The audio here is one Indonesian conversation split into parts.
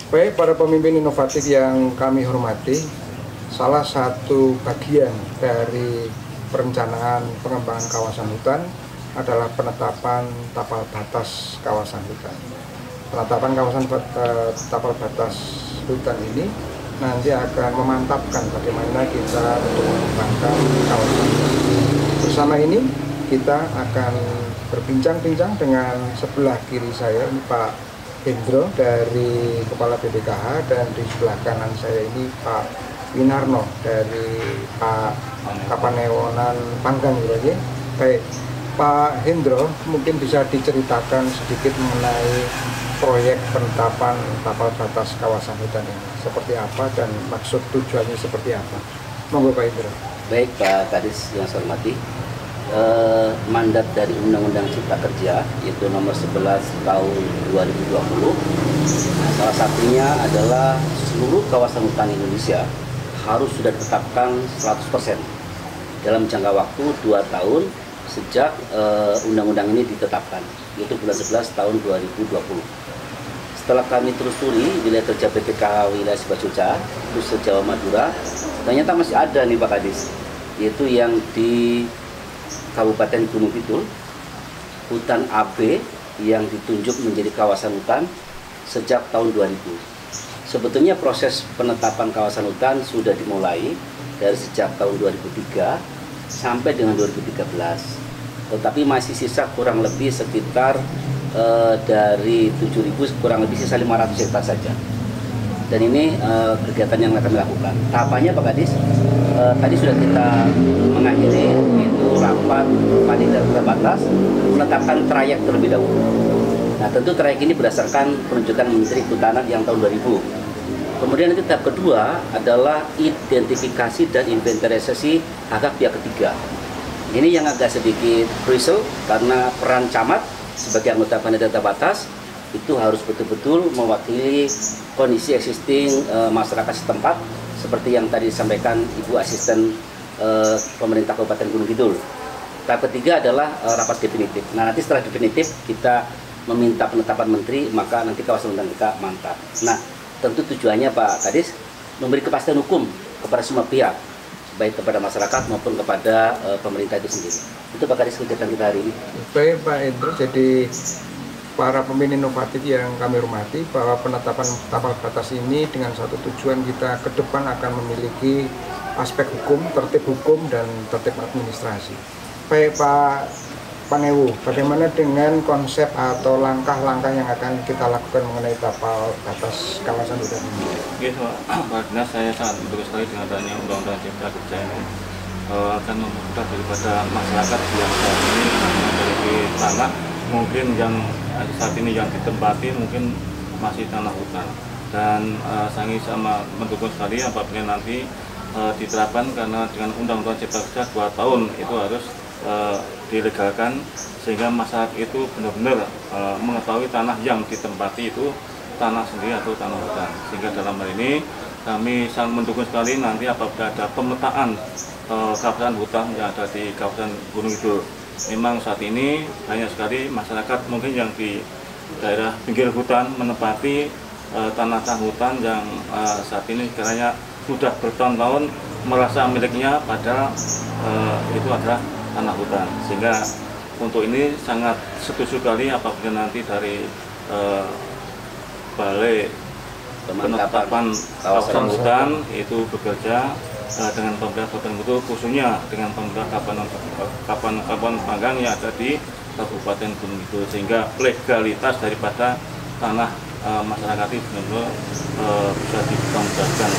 Baik, para pemimpin inovatif yang kami hormati, salah satu bagian dari perencanaan pengembangan kawasan hutan adalah penetapan tapal batas kawasan hutan. Penetapan tapal batas hutan ini nanti akan memantapkan bagaimana kita untuk mengembangkan kawasan hutan. Bersama ini kita akan berbincang-bincang dengan sebelah kiri saya ini Pak Hendro dari Kepala BPKH, dan di sebelah kanan saya ini Pak Winarno dari Pak Kapanewonan Panggang gitu. Baik, Pak Hendro, mungkin bisa diceritakan sedikit mengenai proyek penetapan tapal batas kawasan hutan ini seperti apa dan maksud tujuannya seperti apa. Monggo Pak Hendro. Baik Pak Kadis yang saya hormati, mandat dari Undang-Undang Cipta Kerja yaitu nomor 11 tahun 2020, salah satunya adalah seluruh kawasan hutan Indonesia harus sudah ditetapkan 100% dalam jangka waktu 2 tahun sejak undang-undang ini ditetapkan, yaitu bulan 11 tahun 2020. Setelah kami telusuri wilayah kerja BPKH wilayah Sibacuca, khusus Jawa Madura, ternyata masih ada nih Pak Kadis, yaitu yang di Kabupaten Gunung Kidul, hutan AB yang ditunjuk menjadi kawasan hutan sejak tahun 2000. Sebetulnya proses penetapan kawasan hutan sudah dimulai dari sejak tahun 2003 sampai dengan 2013. Tetapi masih sisa kurang lebih sekitar dari 7.000 kurang lebih sisa 500 hektar saja. Dan ini kegiatan yang akan kami lakukan. Tahapannya Pak Kadis, tadi sudah kita mengakhiri itu rapat panitia terbatas menetapkan trayek terlebih dahulu. Nah, tentu trayek ini berdasarkan penunjukan Menteri Kehutanan yang tahun 2000. Kemudian nanti tahap kedua adalah identifikasi dan inventarisasi hak pihak ketiga. Ini yang agak sedikit crucial karena peran camat sebagai anggota panitia terbatas itu harus betul-betul mewakili kondisi existing masyarakat setempat seperti yang tadi disampaikan Ibu Asisten Pemerintah Kabupaten Gunung Kidul. Tahap ketiga adalah rapat definitif. Nah, nanti setelah definitif kita meminta penetapan menteri, maka nanti kawasan hutan kita mantap. Nah, tentu tujuannya Pak Kadis memberi kepastian hukum kepada semua pihak, baik kepada masyarakat maupun kepada pemerintah itu sendiri. Itu Pak Kadis kegiatan kita hari ini. Baik Pak Hendro, jadi para pemimpin inovatif yang kami hormati, bahwa penetapan tapal batas ini dengan satu tujuan, kita ke depan akan memiliki aspek hukum, tertib hukum, dan tertib administrasi. Baik Pak Panewu, bagaimana dengan konsep atau langkah-langkah yang akan kita lakukan mengenai tapal batas kawasan hutan ini? Gitu, Pak Dinas, saya sangat mendukung sekali dengan adanya Undang-Undang Cipta Kerja ini. Akan membuka daripada masyarakat yang saat ini memiliki tanah, mungkin yang saat ini yang ditempati mungkin masih tanah hutan, dan saya sama mendukung sekali apabila nanti diterapkan, karena dengan Undang-Undang Cipta Kerja 2 tahun itu harus dilegalkan sehingga masyarakat itu benar-benar mengetahui tanah yang ditempati itu tanah sendiri atau tanah hutan. Sehingga dalam hal ini kami sangat mendukung sekali nanti apabila ada pemetaan kawasan hutan yang ada di kawasan Gunung Kidul. Memang saat ini banyak sekali masyarakat mungkin yang di daerah pinggir hutan menempati tanah-tanah hutan yang saat ini kiranya sudah bertahun-tahun merasa miliknya, padahal itu adalah tanah hutan. Sehingga untuk ini sangat setuju sekali apabila nanti dari Balai Penetapan Kawasan Hutan itu bekerja dengan pemerintah Kabupaten Gunung, khususnya dengan pemerintah Kabupaten Panggang yang ada di Kabupaten Gunung Kidul, sehingga legalitas daripada tanah masyarakat itu benar-benar bisa dipertanggungjawabkan.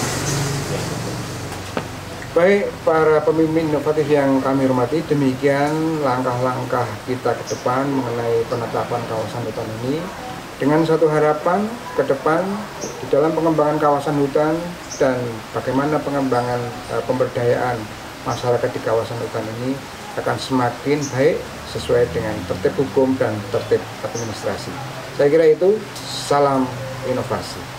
Baik para pemimpin inovatif yang kami hormati, demikian langkah-langkah kita ke depan mengenai penetapan kawasan hutan ini, dengan satu harapan ke depan di dalam pengembangan kawasan hutan dan bagaimana pengembangan pemberdayaan masyarakat di kawasan hutan ini akan semakin baik sesuai dengan tertib hukum dan tertib administrasi. Saya kira itu, salam inovasi.